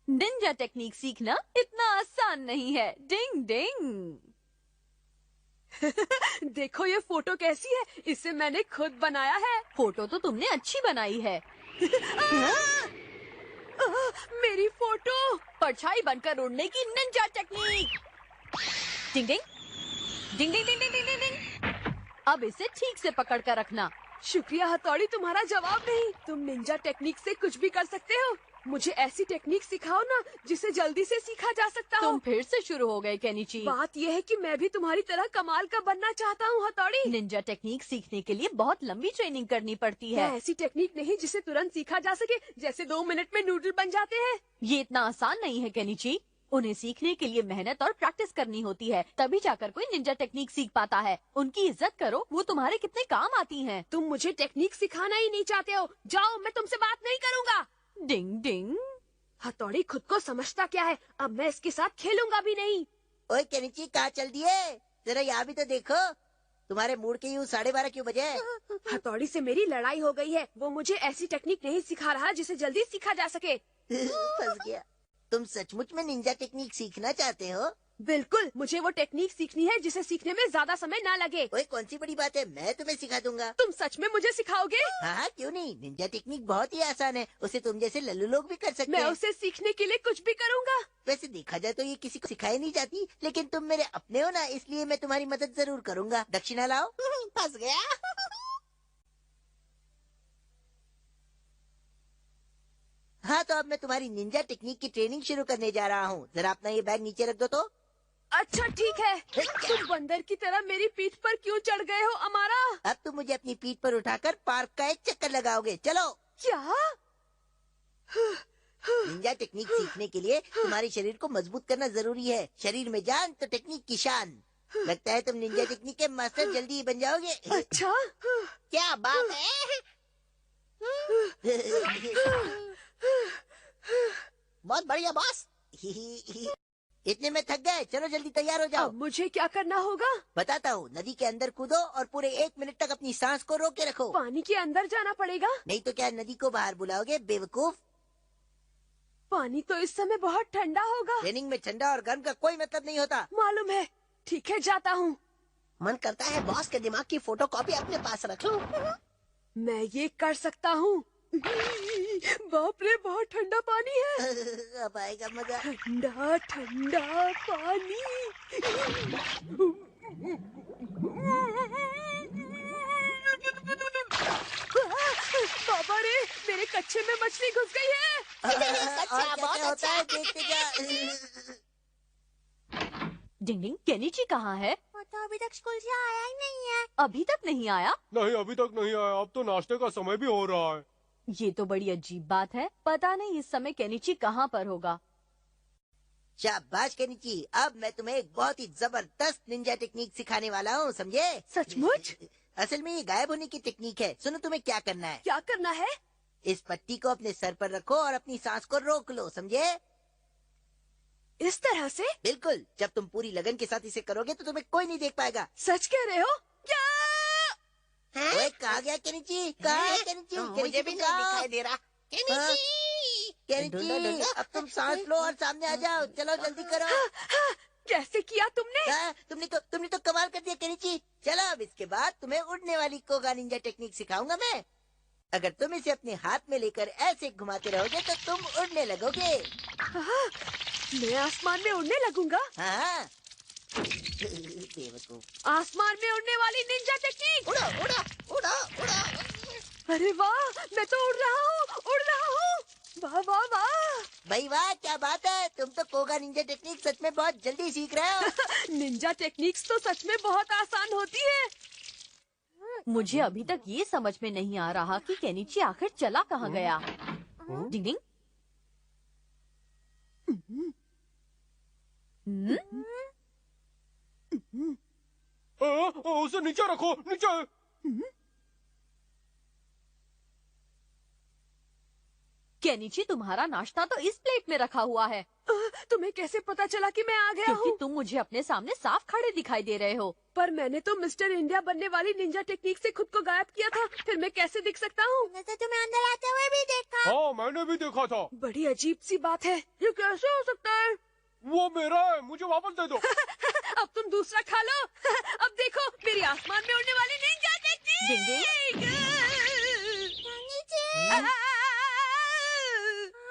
Ninja technique सीखना इतना आसान नहीं है। डिंग डिंग। देखो ये फोटो कैसी है, इसे मैंने खुद बनाया है। फोटो तो तुमने अच्छी बनाई है। मेरी फोटो। परछाई बनकर उड़ने की निंजा टेक्निक। डिंग डिंग डिंग डिंग डिंग डिंग डिंग डिंग। अब इसे ठीक से पकड़ कर रखना। शुक्रिया हथौड़ी, तुम्हारा जवाब नहीं। तुम निंजा टेक्निक से कुछ भी कर सकते हो। मुझे ऐसी टेक्निक सिखाओ ना जिसे जल्दी से सीखा जा सकता हो। तुम फिर से शुरू हो गए केनिची। बात यह है कि मैं भी तुम्हारी तरह कमाल का बनना चाहता हूँ हथौड़ी। निंजा टेक्निक सीखने के लिए बहुत लंबी ट्रेनिंग करनी पड़ती है। ऐसी टेक्निक नहीं जिसे तुरंत सीखा जा सके, जैसे 2 मिनट में नूडल बन जाते हैं। ये इतना आसान नहीं है केनिची। उन्हें सीखने के लिए मेहनत और प्रैक्टिस करनी होती है, तभी जाकर कोई निंजा टेक्निक सीख पाता है। उनकी इज्जत करो, वो तुम्हारे कितने काम आती हैं। तुम मुझे टेक्निक सिखाना ही नहीं चाहते हो। जाओ, मैं तुमसे बात नहीं करूँगा। डिंग डिंग। हथौड़ी खुद को समझता क्या है, अब मैं इसके साथ खेलूंगा भी नहीं। ओए केनिची, कहाँ चल दिए? जरा यहाँ भी तो देखो। तुम्हारे मूड के यूं 12:30 क्यों बजे? हथौड़ी से मेरी लड़ाई हो गई है। वो मुझे ऐसी टेक्निक नहीं सिखा रहा जिसे जल्दी सीखा जा सके। फंस गया। तुम सचमुच में निंजा टेक्निक सीखना चाहते हो? बिल्कुल, मुझे वो टेक्निक सीखनी है जिसे सीखने में ज्यादा समय ना लगे। ओए कौन सी बड़ी बात है, मैं तुम्हें सिखा दूंगा। तुम सच में मुझे सिखाओगे? हाँ, क्यों नहीं। निंजा टेक्निक बहुत ही आसान है, उसे तुम जैसे लल्लू लोग भी कर सकते मैं हैं। उसे सीखने के लिए कुछ भी करूँगा। वैसे देखा जाए तो ये किसी को सिखाई नहीं जाती, लेकिन तुम मेरे अपने हो ना, इसलिए मैं तुम्हारी मदद जरूर करूंगा। दक्षिणा लाओ। फंस गया। हाँ, तो अब मैं तुम्हारी निंजा टेक्निक की ट्रेनिंग शुरू करने जा रहा हूँ। जरा अपना ये बैग नीचे रख दो तो। अच्छा ठीक है। तुम बंदर की तरह मेरी पीठ पर क्यों चढ़ गए हो अमारा? अब तुम मुझे अपनी पीठ पर उठाकर पार्क का एक चक्कर लगाओगे। चलो। क्या? निंजा टेक्निक सीखने के लिए तुम्हारे शरीर को मजबूत करना जरूरी है। शरीर में जान तो टेक्निक की शान। लगता है तुम निंजा टेक्निक के मास्टर जल्दी ही बन जाओगे। अच्छा। क्या बात है? बहुत बढ़िया बॉस। इतने में थक गए, चलो जल्दी तैयार हो जाओ। अब मुझे क्या करना होगा? बताता हूँ। नदी के अंदर कूदो और पूरे 1 मिनट तक अपनी सांस को रोक के रखो। पानी के अंदर जाना पड़ेगा? नहीं तो क्या नदी को बाहर बुलाओगे, बेवकूफ। पानी तो इस समय बहुत ठंडा होगा। ट्रेनिंग में ठंडा और गर्म का कोई मतलब नहीं होता। मालूम है। ठीक है, जाता हूँ। मन करता है बॉस के दिमाग की फोटोकॉपी अपने पास रख लूं। मैं ये कर सकता हूँ। बाप रे, बहुत ठंडा पानी है। अब आएगा मजा। ठंडा ठंडा पानी। बाबा रे, मेरे कच्चे में मछली घुस गई है। और क्या होता है देखते जा। डिंग डिंग। केनिची कहाँ है? वो तो अभी तक स्कूल से आया ही नहीं है। अभी तक नहीं आया? नहीं, अभी तक नहीं आया। अब तो नाश्ते का समय भी हो रहा है। ये तो बड़ी अजीब बात है। पता नहीं इस समय केनिची कहाँ पर होगा। शाबाश केनिची, अब मैं तुम्हें एक बहुत ही जबरदस्त निंजा टेक्निक सिखाने वाला हूँ, समझे? सचमुच? असल में ये गायब होने की टेक्निक है। सुनो, तुम्हें क्या करना है। क्या करना है? इस पट्टी को अपने सर पर रखो और अपनी सांस को रोक लो, समझे? इस तरह से? बिल्कुल। जब तुम पूरी लगन के साथ इसे करोगे तो तुम्हें कोई नहीं देख पाएगा। सच कह रहे हो? क्या? ओए, कहाँ गया केनिची? कहाँ है केनिची? मुझे भी नहीं दिखाई दे रहा। केनिची, अब तुम सांस लो और सामने आ जाओ। चलो जल्दी करो। कैसे किया तुमने? तुमने तो कमाल कर दिया केनिची। चलो, अब इसके बाद तुम्हें उड़ने वाली कोगा निंजा टेक्निक सिखाऊंगा मैं। अगर तुम इसे अपने हाथ में लेकर ऐसे घुमाते रहोगे तो तुम उड़ने लगोगे। मैं आसमान में उड़ने लगूंगा। हाँ। बेवकूफ। आसमान में उड़ने वाली निंजा टेक्निक। उड़ो उड़ो उड़ो उड़ो। अरे वाह, मैं तो उड़ रहा हूँ, उड़ रहा हूँ। वाह वाह वाह। भाई वाह, क्या बात है। तुम तो कोगा निंजा टेक्निक सच में बहुत जल्दी सीख रहे हो। निंजा टेक्निक्स तो सच में बहुत आसान होती है। मुझे अभी तक ये समझ में नहीं आ रहा कि केनिची आखिर चला कहाँ गया। डिंग डिंग। उसे नीचे रखो, नीचे। केनिची, तुम्हारा नाश्ता तो इस प्लेट में रखा हुआ है। तुम्हें कैसे पता चला कि मैं आ गया क्योंकि हूँ? तुम मुझे अपने सामने साफ खड़े दिखाई दे रहे हो। पर मैंने तो मिस्टर इंडिया बनने वाली निंजा टेक्निक से खुद को गायब किया था, फिर मैं कैसे दिख सकता हूँ? मैंने तो तुम्हें अंदर आते हुए भी देखा। हाँ मैंने भी देखा था। बड़ी अजीब सी बात है, ये कैसे हो सकता है? वो मेरा है, मुझे वापस दे दो। अब तुम दूसरा खा लो। अब देखो मेरी आसमान में उड़ने वाली निंजा टेक्निक।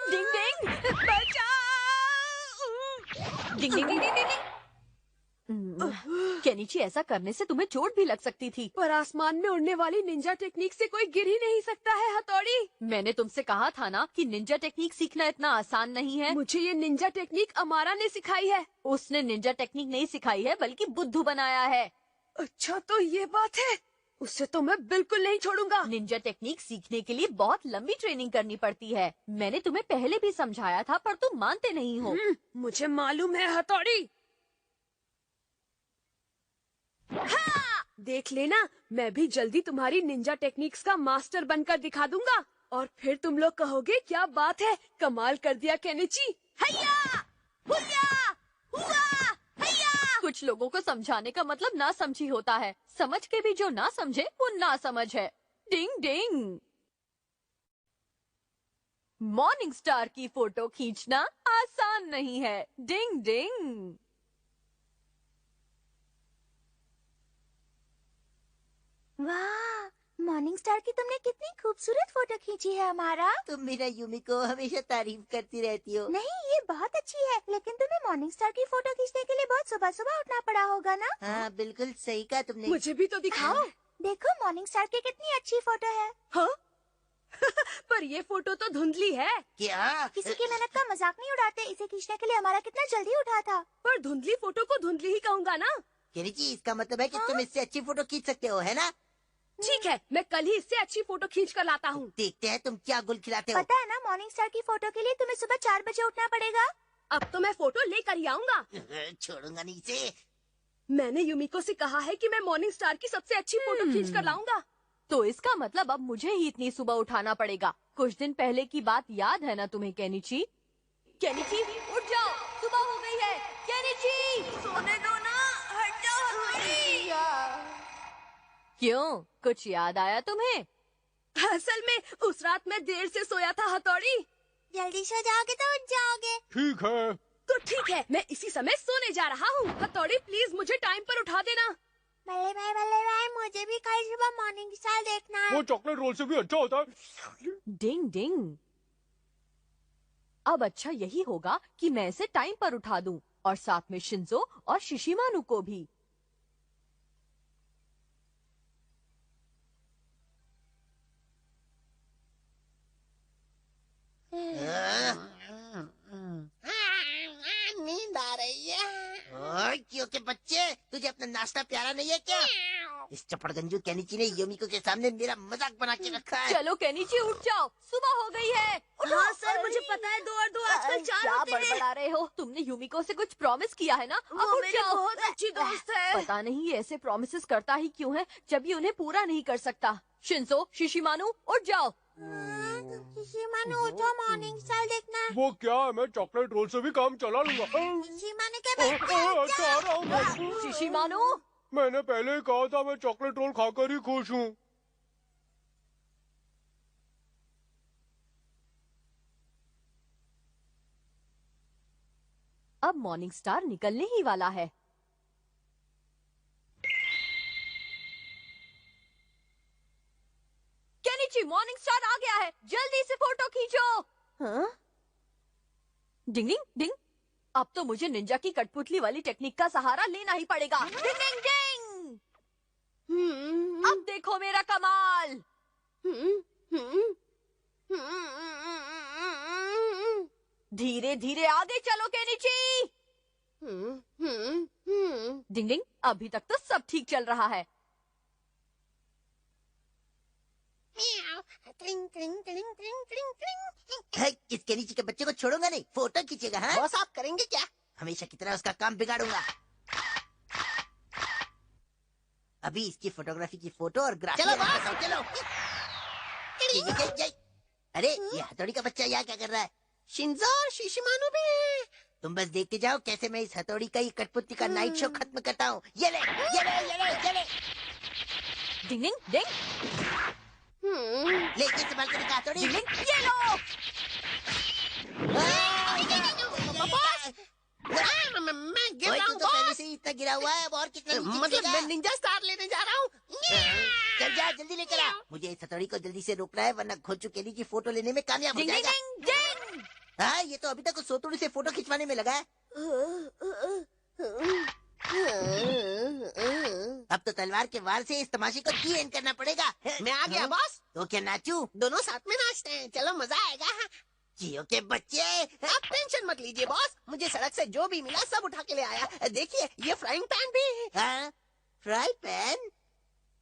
डिंग डिंग बचाओ! डिंग डिंग डिंग डिंग डिंग। केनिची, ऐसा करने से तुम्हें चोट भी लग सकती थी। पर आसमान में उड़ने वाली निंजा टेक्निक से कोई गिर ही नहीं सकता है हथौड़ी। मैंने तुमसे कहा था ना कि निंजा टेक्निक सीखना इतना आसान नहीं है। मुझे ये निंजा टेक्निक अमारा ने सिखाई है। उसने निंजा टेक्निक नहीं सिखाई है बल्कि बुद्धू बनाया है। अच्छा तो ये बात है, उससे तो मैं बिल्कुल नहीं छोड़ूंगा। निंजा टेक्निक सीखने के लिए बहुत लंबी ट्रेनिंग करनी पड़ती है। मैंने तुम्हें पहले भी समझाया था पर तुम मानते नहीं हो। मुझे मालूम है हथौड़ी। हाँ! देख लेना, मैं भी जल्दी तुम्हारी निंजा टेक्निक्स का मास्टर बनकर दिखा दूंगा और फिर तुम लोग कहोगे क्या बात है, कमाल कर दिया केनिची। हैया! हुया! हुआ! हैया! कुछ लोगों को समझाने का मतलब ना समझी होता है। समझ के भी जो ना समझे वो ना समझ है। डिंग डिंग। मॉर्निंग स्टार की फोटो खींचना आसान नहीं है। डिंग डिंग। वाह, मॉर्निंग स्टार की तुमने कितनी खूबसूरत फोटो खींची है हमारा। तुम भी ना यूमी को हमेशा तारीफ करती रहती हो। नहीं, ये बहुत अच्छी है, लेकिन तुम्हें मॉर्निंग स्टार की फोटो खींचने के लिए बहुत सुबह सुबह उठना पड़ा होगा ना। हाँ बिल्कुल सही कहा तुमने। मुझे भी तो दिखाओ। देखो मॉर्निंग स्टार की कितनी अच्छी फोटो है। हाँ? पर ये फोटो तो धुंधली है। क्या? किसी की मेहनत का मजाक नहीं उड़ाते, इसे खींचने के लिए हमारा कितना जल्दी उठा था। पर धुंधली फोटो को धुंधली ही कहूँगा ना। केनिची, इसका मतलब है कि तुम इससे अच्छी फोटो खींच सकते हो, है ना? ठीक है, मैं कल ही इससे अच्छी फोटो खींच कर लाता हूँ। देखते हैं तुम क्या गुल खिलाते हो। पता है ना, मॉर्निंग स्टार की फोटो के लिए तुम्हें सुबह 4 बजे उठना पड़ेगा। अब तो मैं फोटो लेकर ही आऊंगा। छोड़ूंगा नहीं इसे। मैंने यूमिको से कहा है कि मैं मॉर्निंग स्टार की सबसे अच्छी फोटो खींच कर लाऊंगा। तो इसका मतलब अब मुझे ही इतनी सुबह उठाना पड़ेगा। कुछ दिन पहले की बात याद है ना तुम्हें केनिची? केनिची उठ जाओ, सुबह हो गई है। केनिची सोने दो ना, हट जाओ हथौड़ी। क्यों, कुछ याद आया तुम्हें? असल में उस रात मैं देर से सोया था हथौड़ी। जल्दी सो जाओगे तो उठ जाओगे। ठीक है। तो ठीक है, मैं इसी समय सोने जा रहा हूँ। हथौड़ी प्लीज मुझे टाइम पर उठा देना। बल्ले भाई, मुझे भी कल सुबह मॉर्निंग स्टार देखना है। वो चॉकलेट रोल से भी अच्छा होता है। डिंग डिंग। अब अच्छा यही होगा कि मैं इसे टाइम पर उठा दूं और साथ में शिंजो और शिशिमानु को भी। नींद आ रही है। क्योंकि बच्चे, तुझे अपना नाश्ता प्यारा नहीं है क्या? इस चपड़गंजू केनिची ने योमिको के सामने मेरा मजाक बना के रखा है। चलो केनिची उठ जाओ, सुबह हो गई है। हाँ सर, मुझे पता है 2 और 2 आजकल 4 क्या होते हैं। बड़बड़ा रहे हो? तुमने यूमिको से कुछ प्रॉमिस किया है ना? अब वो उठ मेरी जाओ। बहुत अच्छी दोस्त है। पता नहीं ये ऐसे प्रॉमिसेस करता ही क्यों है जब ये उन्हें पूरा नहीं कर सकता। शिंजो, शिशिमानु उठ जाओ। शिशिमानु उठो, मॉर्निंग स्टार देखना है। वो क्या है, मैं चॉकलेट रोल से भी काम चला लूंगा। शिशिमानु के बच्चे अच्छा रहा हूँ। शिशिमानु, मैंने पहले ही कहा था मैं चॉकलेट रोल खाकर ही खुश हूँ। अब मॉर्निंग स्टार निकलने ही वाला है। केनिची, मॉर्निंग स्टार आ गया है, जल्दी से फोटो खींचो। हाँ? डिंग डिंग डिंग। अब तो मुझे निंजा की कठपुतली वाली टेक्निक का सहारा लेना ही पड़ेगा। डिंग डिंग डिंग। अब देखो मेरा कमाल। धीरे धीरे आगे चलो केनिची। डिंग डिंग। अभी तक तो सब ठीक चल रहा है। इस केनिची के बच्चे को छोड़ूंगा नहीं, फोटो खींचेगा। हाँ? बॉस आप करेंगे क्या? हमेशा की तरह उसका काम बिगाड़ूंगा। अभी इसकी फोटोग्राफी की फोटो और ग्राफी। चलो चलो। अरे ये हथौड़ी का बच्चा यहाँ क्या कर रहा है? शिंजो और शिशिमानु भी हैं। तुम बस देखते जाओ कैसे मैं इस हथौड़ी का ये कठपुतली का नाइट शो खत्म करता हूँ। ये ले, ये ले, ये ले, ये ले। डिंग डिंग डिंग ले ये संभाल कर दिखा हथौड़ी। डिंग डिंग, ये लो। मैं गिर ओए, रहा तू हूँ तो पहले बॉस। से ही इतना गिरा हुआ है, अब और कितना नीचे मतलब गिरेगा? मैं निंजा स्टार लेने जा रहा हूँ। चल जा, जल्दी लेकर आ। मुझे इस हथौड़ी को जल्दी से रोकना है, वरना खोचू केली की फोटो लेने में कामयाब हो डिंग डिंग जाएगा। डिंग डिंग। हाँ, ये तो अभी तक उस सोतुड़ी से फोटो खिंचवाने में लगा है। अब तो तलवार के वार से इस तमाशे को दी एंड करना पड़ेगा। मैं आ गया बॉस। तो क्या नाचू? दोनों साथ में नाचते हैं, चलो मजा आएगा। जियो के बच्चे। आप टेंशन मत लीजिए बॉस, मुझे सड़क से जो भी मिला सब उठा के ले आया। देखिए ये फ्राइंग पैन भी है। हाँ, फ्राई पैन।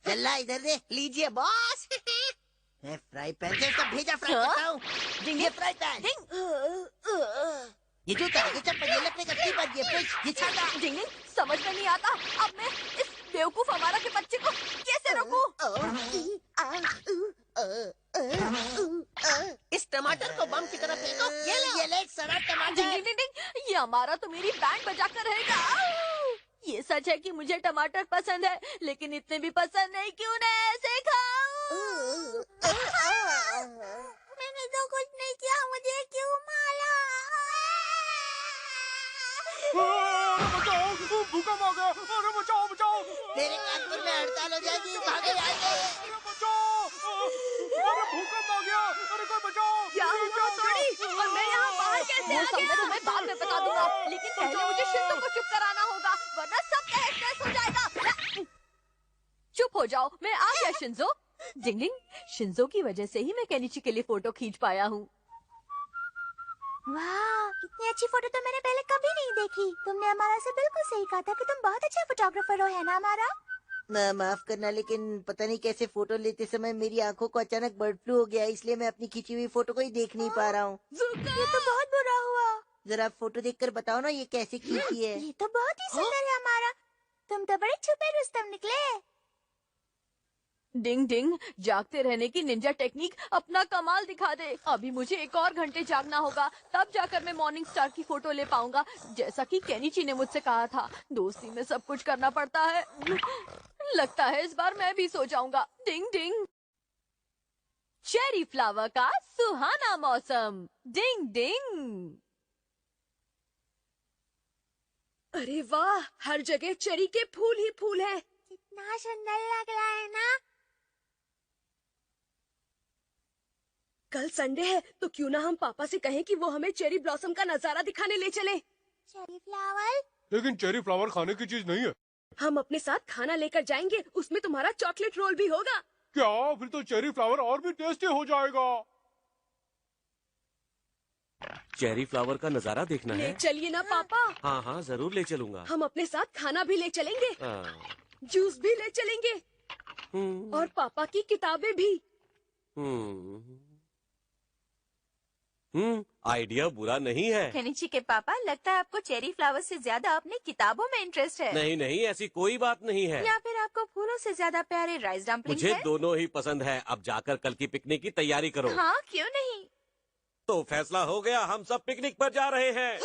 चल इधर दे। लीजिए बॉस। मैं फ्राई पैन से सब भेजा फ्राई करता हूँ। ये फ्राई पैन, डिंग ये जूता, ये चप्पल, ये लकड़ी का स्लीपर, ये फ्रिज, ये छाता। डिंग डिंग, समझ में नहीं आता अब मैं इस बेवकूफ हमारा के बच्चे को कैसे रोकूं? इस टमाटर को बम की तरफ फेंको। ये ले सड़ा डिंग टमाटर। डिंग डिंग डिंग, ये हमारा तो मेरी बैंड बजा कर रहेगा। ये सच है कि मुझे टमाटर पसंद है, लेकिन इतने भी पसंद नहीं, क्यों ना ऐसे खाऊं? मैंने तो कुछ नहीं किया, मुझे क्यों मारा? बचाओ, भूकंप आ गया। अरे बचाओ बचाओ। तेरे कानपुर में हड़ताल हो जाएगी, भागे आगे। अरे बचाओ। अरे भूकंप आ गया। अरे कोई बचाओ। क्या हुआ हथौड़ी? और मैं यहाँ बाहर कैसे वो आ सब मैं गया? तुम्हें बाद में बता दूंगा, लेकिन पहले मुझे शिंजो को चुप कराना होगा, वरना सब तहस नहस हो जाएगा। चुप हो जाओ, मैं आ गया शिंजो। डिंग डिंग, शिंजो की वजह से ही मैं केनिची के लिए फोटो खींच पाया हूँ। वाह, इतनी अच्छी फोटो तो मैंने पहले कभी नहीं देखी। तुमने हमारा से बिल्कुल सही कहा था कि तुम बहुत अच्छे फोटोग्राफर हो, है ना हमारा? माफ करना, लेकिन पता नहीं कैसे फोटो लेते समय मेरी आंखों को अचानक बर्ड फ्लू हो गया, इसलिए मैं अपनी खींची हुई फोटो को ही देख नहीं पा रहा हूँ। ये तो बहुत बुरा हुआ। जरा फोटो देखकर बताओ ना, ये कैसे खींची है? ये तो बहुत ही सुंदर है हमारा। तुम तो बड़े छुपे रुस्तम निकले। डिंग डिंग, जागते रहने की निंजा टेक्निक अपना कमाल दिखा दे। अभी मुझे 1 और घंटे जागना होगा, तब जाकर मैं मॉर्निंग स्टार की फोटो ले पाऊंगा, जैसा कि केनिची ने मुझसे कहा था। दोस्ती में सब कुछ करना पड़ता है। लगता है इस बार मैं भी सो जाऊंगा। डिंग डिंग, चेरी फ्लावर का सुहाना मौसम। डिंग डिंग। अरे वाह, हर जगह चेरी के फूल ही फूल हैं। कितना सुंदर लग रहा है ना? कल संडे है, तो क्यों ना हम पापा से कहें कि वो हमें चेरी ब्लॉसम का नजारा दिखाने ले चले। Cherry flower? लेकिन चेरी फ्लावर खाने की चीज नहीं है। हम अपने साथ खाना लेकर जाएंगे, उसमें तुम्हारा चॉकलेट रोल भी होगा। क्या? फिर तो चेरी फ्लावर और भी टेस्टी हो जाएगा। चेरी फ्लावर का नजारा देखना ले है। चलिए ना पापा। हाँ हाँ जरूर ले चलूंगा। हम अपने साथ खाना भी ले चलेंगे, हाँ, जूस भी ले चलेंगे, हम्म, और पापा की किताबें भी। आइडिया बुरा नहीं है। केनिची के पापा, लगता है आपको चेरी फ्लावर से ज्यादा अपनी किताबों में इंटरेस्ट है। नहीं नहीं, ऐसी कोई बात नहीं है। या फिर आपको फूलों से ज्यादा प्यारे राइस डम्पलिंग मुझे है? दोनों ही पसंद है। अब जाकर कल की पिकनिक की तैयारी करो। हाँ, क्यों नहीं। तो फैसला हो गया, हम सब पिकनिक पर जा रहे हैं।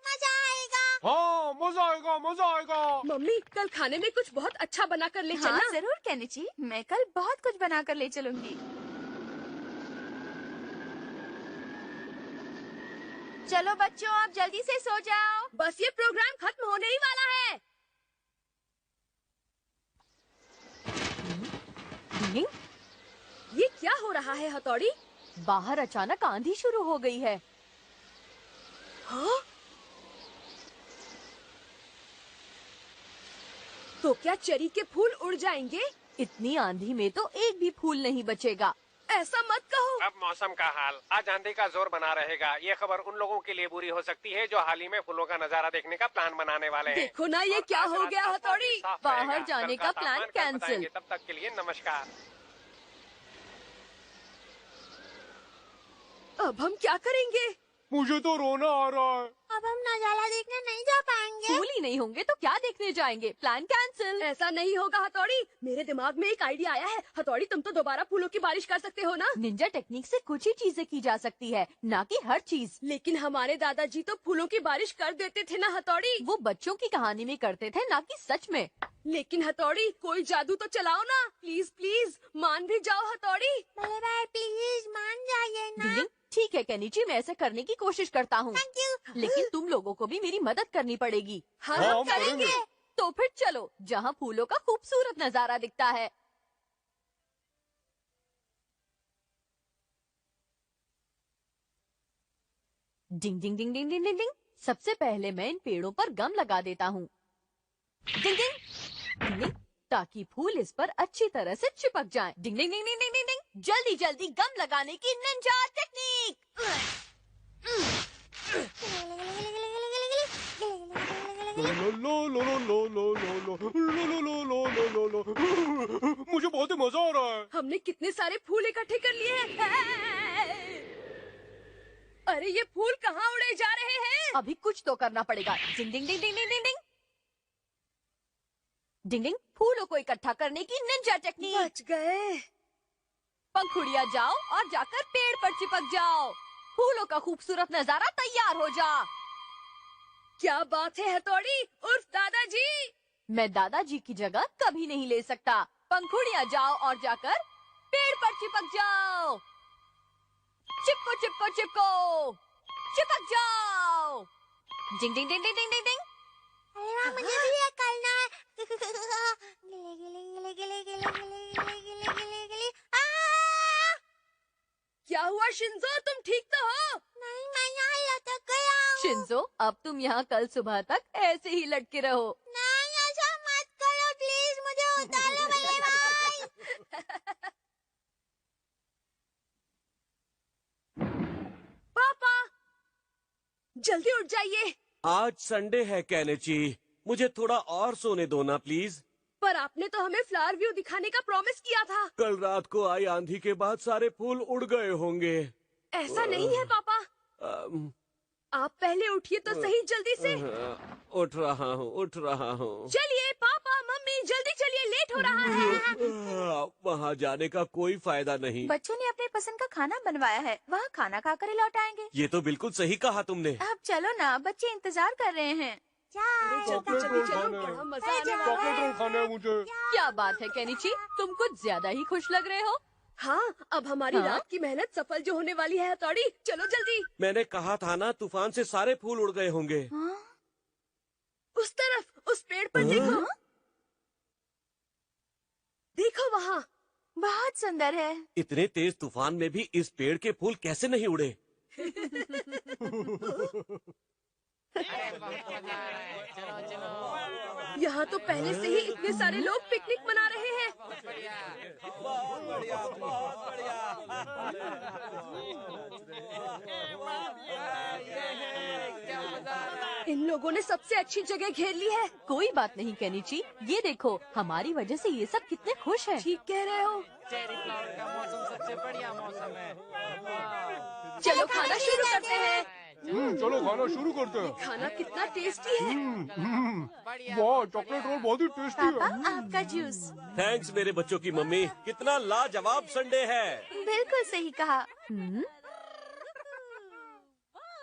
मजा आएगा। हाँ, मजा आएगा मजा आएगा। मम्मी, कल खाने में कुछ बहुत अच्छा बना कर ले हाँ, चलना। जरूर केनिची, मैं कल बहुत कुछ बना कर ले चलूंगी। चलो बच्चों, आप जल्दी से सो जाओ। बस ये प्रोग्राम खत्म होने ही वाला है। डिंग, ये क्या हो रहा है हथौड़ी? बाहर अचानक आंधी शुरू हो गई है। हाँ? तो क्या चेरी के फूल उड़ जाएंगे? इतनी आंधी में तो एक भी फूल नहीं बचेगा। ऐसा मत कहो। अब मौसम का हाल, आज आंधी का जोर बना रहेगा। ये खबर उन लोगों के लिए बुरी हो सकती है जो हाल ही में फूलों का नजारा देखने का प्लान बनाने वाले हैं। देखो ना, ये और क्या आज हो रात गया आसमान भी हथौड़ी? साफ बाहर रहेगा। जाने कल का तापमान प्लान कल कैंसिल। बताएंगे। तब तक के लिए नमस्कार। अब हम क्या करेंगे? मुझे तो रोना आ रहा है। अब हम नजारा देखने नहीं जा पाएंगे। फूल ही नहीं होंगे तो क्या देखने जाएंगे? Plan cancel. ऐसा नहीं होगा हथौड़ी, मेरे दिमाग में एक आइडिया आया है। हथौड़ी तुम तो दोबारा फूलों की बारिश कर सकते हो ना? निंजा टेक्निक से कुछ ही चीजें की जा सकती है, ना कि हर चीज। लेकिन हमारे दादाजी तो फूलों की बारिश कर देते थे ना हथौड़ी। वो बच्चों की कहानी में करते थे, ना कि सच में। लेकिन हथौड़ी कोई जादू तो चलाओ ना, प्लीज प्लीज मान भी जाओ हथौड़ी। बड़े भाई प्लीज मान जाइए ना। डिंग, ठीक है केनिची, मैं ऐसा करने की कोशिश करता हूँ, थैंक यू। लेकिन तुम लोगों को भी मेरी मदद करनी पड़ेगी। हाँ हाँ, हम हम करेंगे। तो फिर चलो, जहाँ फूलों का खूबसूरत नजारा दिखता है। डिंग डिंग डिंग डिंग डिंग डिंग डिंग। सबसे पहले मैं इन पेड़ों पर गम लगा देता हूँ। डिंग डिंग डिंग डिंग, ताकि फूल इस पर अच्छी तरह से चिपक जाएं। डिंग डिंग डिंग डिंग डिंग डिंग डिंग। जल्दी जल्दी गम लगाने की निंजा टेक्निक। लो लो लो लो लो लो लो लो लो लो लो लो लो लो। मुझे बहुत ही मजा आ रहा है। हमने कितने सारे फूल इकट्ठे कर लिए हैं। अरे ये फूल कहाँ उड़े जा रहे हैं? अभी कुछ तो करना पड़ेगा। डिंग डिंग डिंग डिंग डिंग डिंग डिंग डिंग डिंग। फूलों को इकट्ठा करने की निंजा टेक्निक। बच गए। पंखुड़िया जाओ और जाकर पेड़ पर चिपक जाओ। फूलों का खूबसूरत नजारा तैयार हो जा। क्या बात है हथौड़ी उर्फ दादाजी। मैं दादाजी की जगह कभी नहीं ले सकता। पंखुड़िया जाओ और जाकर पेड़ पर चिपक जाओ। चिपको चिपको चिपको, चिपक जाओ। डिंग डिंग डिंग डिंग डिंग डिंग डिंग। अरे वाह, मुझे भी ये करना है। गिले गिले गिले गिले गिले गिले गिले गिले गिले। क्या हुआ शिंजो, तुम ठीक तो हो? नहीं, मैं यहाँ लटक गया हूँ। शिंजो, अब तुम यहाँ कल सुबह तक ऐसे ही लटके रहो। नहीं, ऐसा मत करो प्लीज, मुझे उतारो बल्ले भाई। पापा जल्दी उठ जाइए। आज संडे है केनिची, मुझे थोड़ा और सोने दो ना प्लीज। पर आपने तो हमें फ्लावर व्यू दिखाने का प्रॉमिस किया था। कल रात को आई आंधी के बाद सारे फूल उड़ गए होंगे। ऐसा नहीं है पापा, अम, आप पहले उठिए तो सही जल्दी से। उठ रहा हूँ उठ रहा हूँ। चलिए पापा मम्मी जल्दी चलिए, लेट हो रहा है। वहाँ जाने का कोई फायदा नहीं। बच्चों ने अपनी पसंद का खाना बनवाया है, वहाँ खाना खाकर ही लौट आएंगे। ये तो बिल्कुल सही कहा तुमने। अब चलो ना, बच्चे इंतजार कर रहे हैं। जल्दी चॉकलेट जल्दी रोल चलो, खाना है। बड़ा मजा आने वाला चॉकलेट रोल है। खाना है मुझे। क्या बात है केनिची, तुम कुछ ज्यादा ही खुश लग रहे हो। हाँ, अब हमारी हाँ? रात की मेहनत सफल जो होने वाली है हथौड़ी, चलो जल्दी। मैंने कहा था ना, तूफान से सारे फूल उड़ गए होंगे। उस तरफ, उस पेड़ पर देखो। देखो वहाँ। बहुत सुंदर है। इतने तेज तूफान में भी इस पेड़ के फूल कैसे नहीं उड़े? यहाँ तो पहले से ही इतने सारे लोग पिकनिक मना रहे हैं। इन लोगों ने सबसे अच्छी जगह घेर ली है। कोई बात नहीं केनिची, ये देखो हमारी वजह से ये सब कितने खुश हैं। ठीक कह रहे हो। चेरी फ्लावर का मौसम सबसे बढ़िया मौसम है। चलो खाना शुरू करते हैं। चलो खाना शुरू करते हैं। खाना कितना टेस्टी है। वाह, चॉकलेट रोल बहुत ही टेस्टी पापा है। आपका जूस। थैंक्स मेरे बच्चों की मम्मी, कितना लाजवाब संडे है। बिल्कुल सही कहा।